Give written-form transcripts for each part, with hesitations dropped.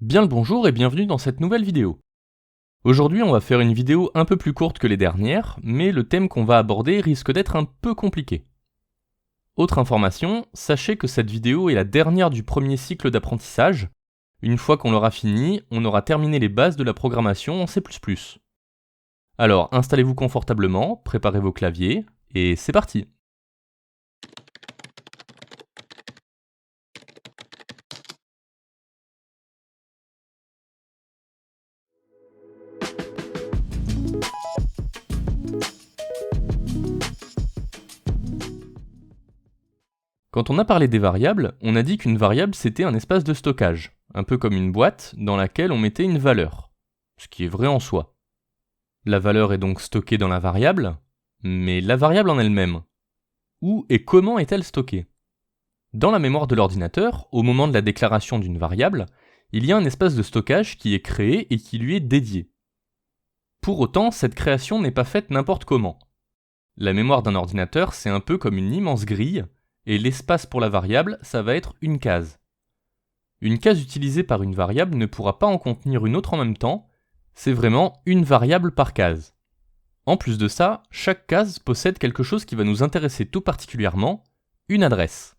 Bien le bonjour et bienvenue dans cette nouvelle vidéo. Aujourd'hui on va faire une vidéo un peu plus courte que les dernières, mais le thème qu'on va aborder risque d'être un peu compliqué. Autre information, sachez que cette vidéo est la dernière du premier cycle d'apprentissage. Une fois qu'on l'aura fini, on aura terminé les bases de la programmation en C++. Alors installez-vous confortablement, préparez vos claviers, et c'est parti! Quand on a parlé des variables, on a dit qu'une variable c'était un espace de stockage, un peu comme une boîte dans laquelle on mettait une valeur, ce qui est vrai en soi. La valeur est donc stockée dans la variable, mais la variable en elle-même, où et comment est-elle stockée? Dans la mémoire de l'ordinateur, au moment de la déclaration d'une variable, il y a un espace de stockage qui est créé et qui lui est dédié. Pour autant, cette création n'est pas faite n'importe comment. La mémoire d'un ordinateur, c'est un peu comme une immense grille, et l'espace pour la variable, ça va être une case. Une case utilisée par une variable ne pourra pas en contenir une autre en même temps, c'est vraiment une variable par case. En plus de ça, chaque case possède quelque chose qui va nous intéresser tout particulièrement, une adresse.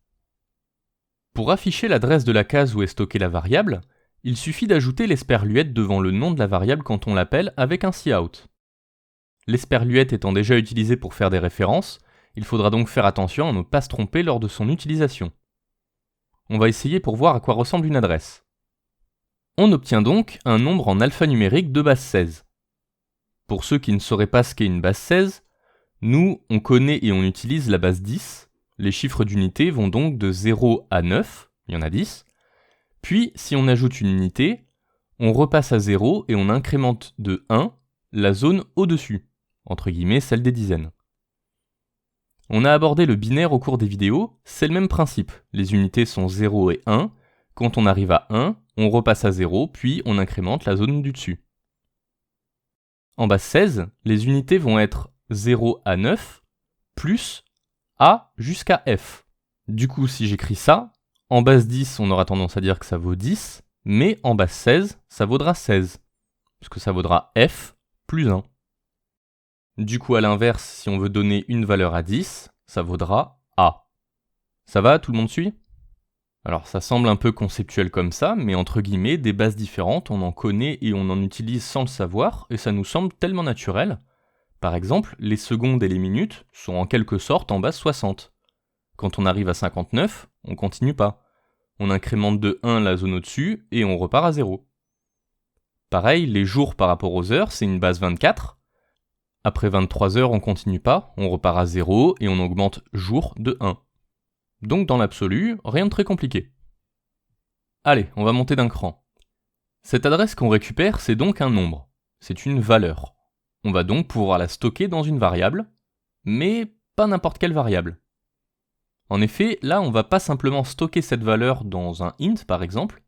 Pour afficher l'adresse de la case où est stockée la variable, il suffit d'ajouter l'esperluette devant le nom de la variable quand on l'appelle avec un cout. L'esperluette étant déjà utilisée pour faire des références, il faudra donc faire attention à ne pas se tromper lors de son utilisation. On va essayer pour voir à quoi ressemble une adresse. On obtient donc un nombre en alphanumérique de base 16. Pour ceux qui ne sauraient pas ce qu'est une base 16, nous, on connaît et on utilise la base 10. Les chiffres d'unité vont donc de 0 à 9, il y en a 10. Puis, si on ajoute une unité, on repasse à 0 et on incrémente de 1 la zone au-dessus, entre guillemets celle des dizaines. On a abordé le binaire au cours des vidéos, c'est le même principe. Les unités sont 0 et 1. Quand on arrive à 1, on repasse à 0, puis on incrémente la zone du dessus. En base 16, les unités vont être 0 à 9, plus A jusqu'à F. Du coup, si j'écris ça, en base 10, on aura tendance à dire que ça vaut 10, mais en base 16, ça vaudra 16, parce que ça vaudra F plus 1. Du coup, à l'inverse, si on veut donner une valeur à 10, ça vaudra A. Ça va, tout le monde suit? Alors ça semble un peu conceptuel comme ça, mais entre guillemets, des bases différentes, on en connaît et on en utilise sans le savoir, et ça nous semble tellement naturel. Par exemple, les secondes et les minutes sont en quelque sorte en base 60. Quand on arrive à 59, on continue pas. On incrémente de 1 la zone au-dessus, et on repart à 0. Pareil, les jours par rapport aux heures, c'est une base 24. Après 23 heures, on continue pas, on repart à 0 et on augmente jour de 1. Donc dans l'absolu, rien de très compliqué. Allez, on va monter d'un cran. Cette adresse qu'on récupère, c'est donc un nombre. C'est une valeur. On va donc pouvoir la stocker dans une variable, mais pas n'importe quelle variable. En effet, là, on va pas simplement stocker cette valeur dans un int par exemple,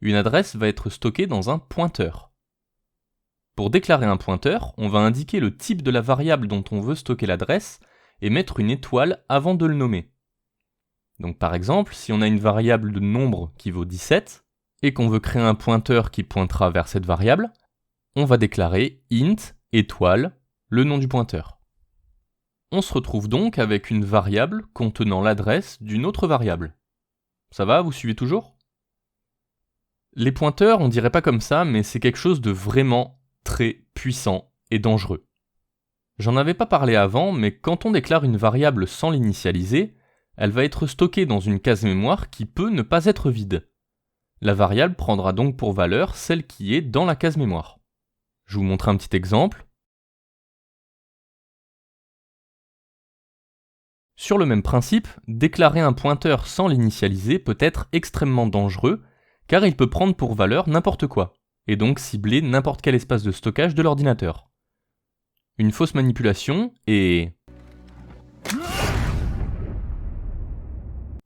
une adresse va être stockée dans un pointeur. Pour déclarer un pointeur, on va indiquer le type de la variable dont on veut stocker l'adresse et mettre une étoile avant de le nommer. Donc par exemple, si on a une variable de nombre qui vaut 17 et qu'on veut créer un pointeur qui pointera vers cette variable, on va déclarer int étoile le nom du pointeur. On se retrouve donc avec une variable contenant l'adresse d'une autre variable. Ça va, vous suivez toujours? Les pointeurs, on dirait pas comme ça, mais c'est quelque chose de vraiment très puissant et dangereux. J'en avais pas parlé avant, mais quand on déclare une variable sans l'initialiser, elle va être stockée dans une case mémoire qui peut ne pas être vide. La variable prendra donc pour valeur celle qui est dans la case mémoire. Je vous montre un petit exemple. Sur le même principe, déclarer un pointeur sans l'initialiser peut être extrêmement dangereux, car il peut prendre pour valeur n'importe quoi, et donc cibler n'importe quel espace de stockage de l'ordinateur. Une fausse manipulation et...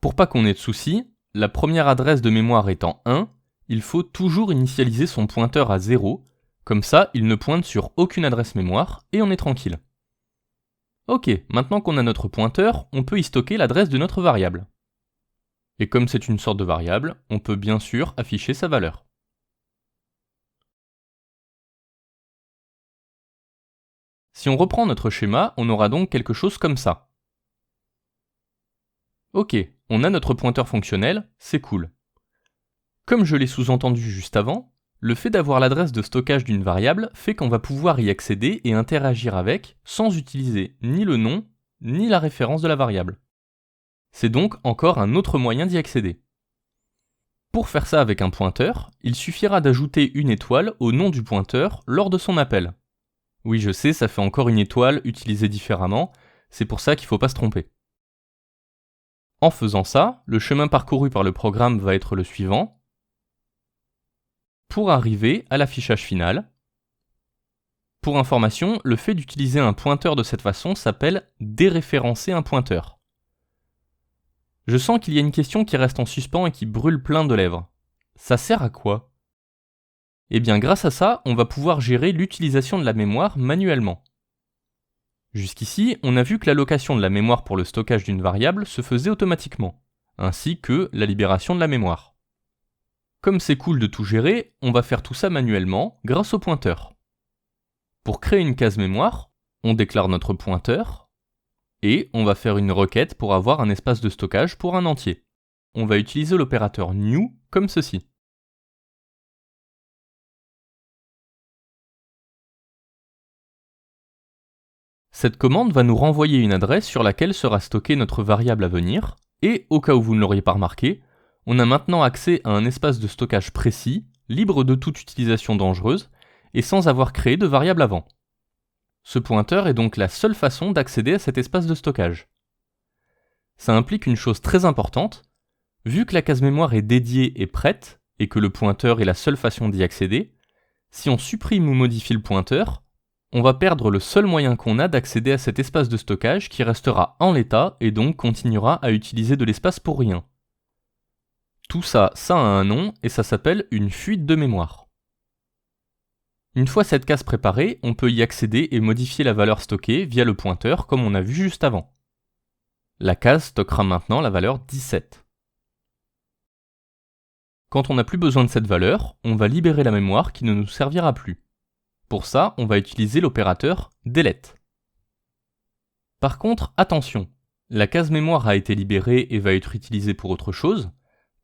Pour pas qu'on ait de soucis, la première adresse de mémoire étant 1, il faut toujours initialiser son pointeur à 0, comme ça il ne pointe sur aucune adresse mémoire et on est tranquille. Ok, maintenant qu'on a notre pointeur, on peut y stocker l'adresse de notre variable. Et comme c'est une sorte de variable, on peut bien sûr afficher sa valeur. Si on reprend notre schéma, on aura donc quelque chose comme ça. Ok, on a notre pointeur fonctionnel, c'est cool. Comme je l'ai sous-entendu juste avant, le fait d'avoir l'adresse de stockage d'une variable fait qu'on va pouvoir y accéder et interagir avec sans utiliser ni le nom ni la référence de la variable. C'est donc encore un autre moyen d'y accéder. Pour faire ça avec un pointeur, il suffira d'ajouter une étoile au nom du pointeur lors de son appel. Oui, je sais, ça fait encore une étoile utilisée différemment, c'est pour ça qu'il ne faut pas se tromper. En faisant ça, le chemin parcouru par le programme va être le suivant, pour arriver à l'affichage final. Pour information, le fait d'utiliser un pointeur de cette façon s'appelle déréférencer un pointeur. Je sens qu'il y a une question qui reste en suspens et qui brûle plein de lèvres. Ça sert à quoi ? Eh bien, grâce à ça, on va pouvoir gérer l'utilisation de la mémoire manuellement. Jusqu'ici, on a vu que l'allocation de la mémoire pour le stockage d'une variable se faisait automatiquement, ainsi que la libération de la mémoire. Comme c'est cool de tout gérer, on va faire tout ça manuellement grâce au pointeur. Pour créer une case mémoire, on déclare notre pointeur, et on va faire une requête pour avoir un espace de stockage pour un entier. On va utiliser l'opérateur new comme ceci. Cette commande va nous renvoyer une adresse sur laquelle sera stockée notre variable à venir, et au cas où vous ne l'auriez pas remarqué, on a maintenant accès à un espace de stockage précis, libre de toute utilisation dangereuse, et sans avoir créé de variable avant. Ce pointeur est donc la seule façon d'accéder à cet espace de stockage. Ça implique une chose très importante, vu que la case mémoire est dédiée et prête, et que le pointeur est la seule façon d'y accéder, si on supprime ou modifie le pointeur, on va perdre le seul moyen qu'on a d'accéder à cet espace de stockage qui restera en l'état et donc continuera à utiliser de l'espace pour rien. Tout ça, ça a un nom et ça s'appelle une fuite de mémoire. Une fois cette case préparée, on peut y accéder et modifier la valeur stockée via le pointeur comme on a vu juste avant. La case stockera maintenant la valeur 17. Quand on n'a plus besoin de cette valeur, on va libérer la mémoire qui ne nous servira plus. Pour ça, on va utiliser l'opérateur delete. Par contre, attention, la case mémoire a été libérée et va être utilisée pour autre chose.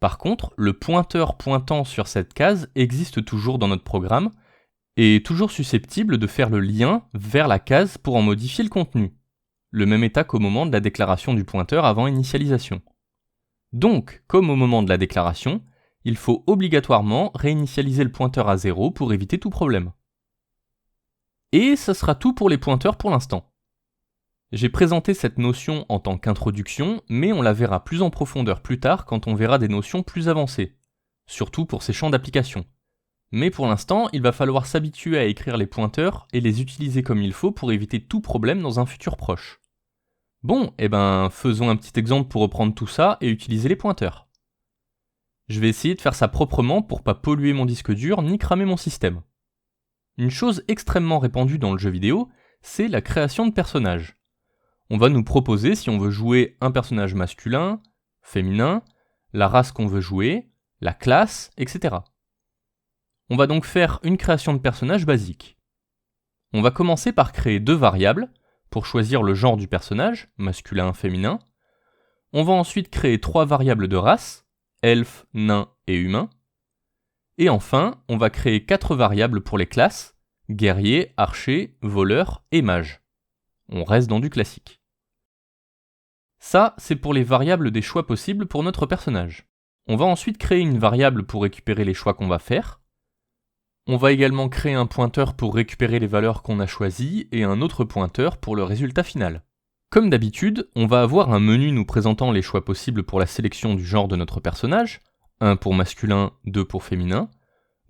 Par contre, le pointeur pointant sur cette case existe toujours dans notre programme et est toujours susceptible de faire le lien vers la case pour en modifier le contenu. Le même état qu'au moment de la déclaration du pointeur avant initialisation. Donc, comme au moment de la déclaration, il faut obligatoirement réinitialiser le pointeur à 0 pour éviter tout problème. Et ça sera tout pour les pointeurs pour l'instant. J'ai présenté cette notion en tant qu'introduction, mais on la verra plus en profondeur plus tard quand on verra des notions plus avancées, surtout pour ces champs d'application. Mais pour l'instant, il va falloir s'habituer à écrire les pointeurs et les utiliser comme il faut pour éviter tout problème dans un futur proche. Bon, faisons un petit exemple pour reprendre tout ça et utiliser les pointeurs. Je vais essayer de faire ça proprement pour pas polluer mon disque dur ni cramer mon système. Une chose extrêmement répandue dans le jeu vidéo, c'est la création de personnages. On va nous proposer si on veut jouer un personnage masculin, féminin, la race qu'on veut jouer, la classe, etc. On va donc faire une création de personnage basique. On va commencer par créer 2 variables pour choisir le genre du personnage, masculin, féminin. On va ensuite créer 3 variables de race, elfe, nain et humain. Et enfin, on va créer 4 variables pour les classes, guerrier, archer, voleur et mage. On reste dans du classique. Ça, c'est pour les variables des choix possibles pour notre personnage. On va ensuite créer une variable pour récupérer les choix qu'on va faire. On va également créer un pointeur pour récupérer les valeurs qu'on a choisies et un autre pointeur pour le résultat final. Comme d'habitude, on va avoir un menu nous présentant les choix possibles pour la sélection du genre de notre personnage, 1 pour masculin, 2 pour féminin.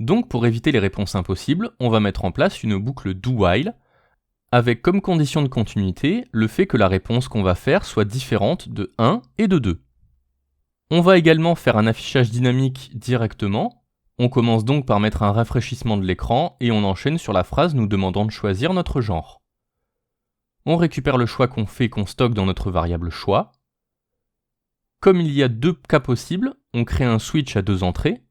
Donc pour éviter les réponses impossibles, on va mettre en place une boucle do-while, avec comme condition de continuité le fait que la réponse qu'on va faire soit différente de 1 et de 2. On va également faire un affichage dynamique directement. On commence donc par mettre un rafraîchissement de l'écran et on enchaîne sur la phrase nous demandant de choisir notre genre. On récupère le choix qu'on fait qu'on stocke dans notre variable choix. Comme il y a 2 cas possibles, on crée un switch à 2 entrées.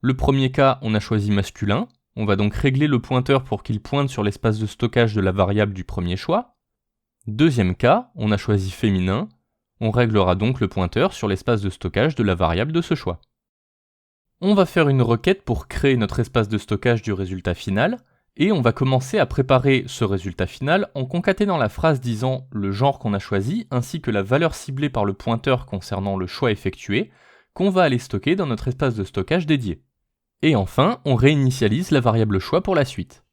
Le premier cas, on a choisi masculin, On va donc régler le pointeur pour qu'il pointe sur l'espace de stockage de la variable du premier choix. Deuxième cas, on a choisi féminin, on réglera donc le pointeur sur l'espace de stockage de la variable de ce choix. On va faire une requête pour créer notre espace de stockage du résultat final, et on va commencer à préparer ce résultat final en concaténant la phrase disant le genre qu'on a choisi ainsi que la valeur ciblée par le pointeur concernant le choix effectué, qu'on va aller stocker dans notre espace de stockage dédié. Et enfin, on réinitialise la variable choix pour la suite.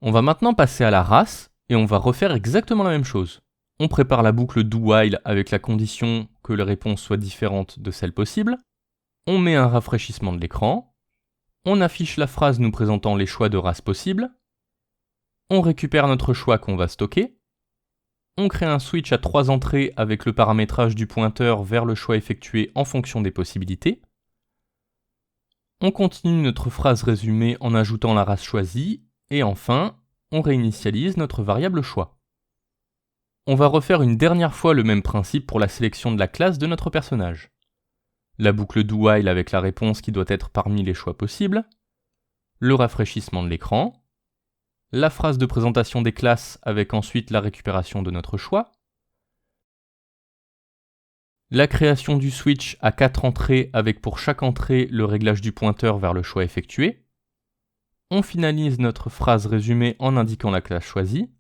On va maintenant passer à la race, et on va refaire exactement la même chose. On prépare la boucle do-while avec la condition que les réponses soient différentes de celles possibles. On met un rafraîchissement de l'écran. On affiche la phrase nous présentant les choix de race possibles. On récupère notre choix qu'on va stocker. On crée un switch à 3 entrées avec le paramétrage du pointeur vers le choix effectué en fonction des possibilités. On continue notre phrase résumée en ajoutant la race choisie. Et enfin, on réinitialise notre variable choix. On va refaire une dernière fois le même principe pour la sélection de la classe de notre personnage. La boucle do-while avec la réponse qui doit être parmi les choix possibles, le rafraîchissement de l'écran, la phrase de présentation des classes avec ensuite la récupération de notre choix, la création du switch à 4 entrées avec pour chaque entrée le réglage du pointeur vers le choix effectué, on finalise notre phrase résumée en indiquant la classe choisie,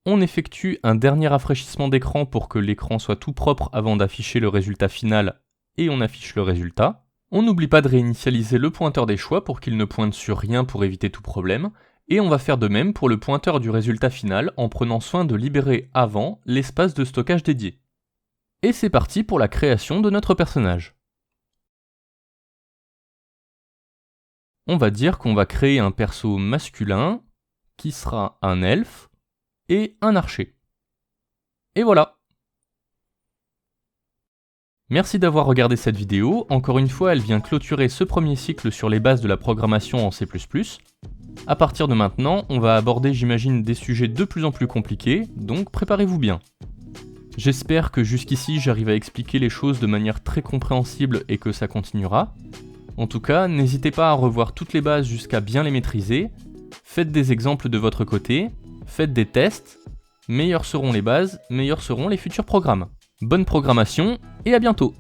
on effectue un dernier rafraîchissement d'écran pour que l'écran soit tout propre avant d'afficher le résultat final et on affiche le résultat. On n'oublie pas de réinitialiser le pointeur des choix pour qu'il ne pointe sur rien pour éviter tout problème, et on va faire de même pour le pointeur du résultat final en prenant soin de libérer avant l'espace de stockage dédié. Et c'est parti pour la création de notre personnage. On va dire qu'on va créer un perso masculin qui sera un elfe et un archer. Et voilà! Merci d'avoir regardé cette vidéo, encore une fois elle vient clôturer ce premier cycle sur les bases de la programmation en C++. À partir de maintenant, on va aborder j'imagine des sujets de plus en plus compliqués, donc préparez-vous bien. J'espère que jusqu'ici j'arrive à expliquer les choses de manière très compréhensible et que ça continuera. En tout cas, n'hésitez pas à revoir toutes les bases jusqu'à bien les maîtriser, faites des exemples de votre côté, faites des tests, meilleures seront les bases, meilleurs seront les futurs programmes. Bonne programmation et à bientôt!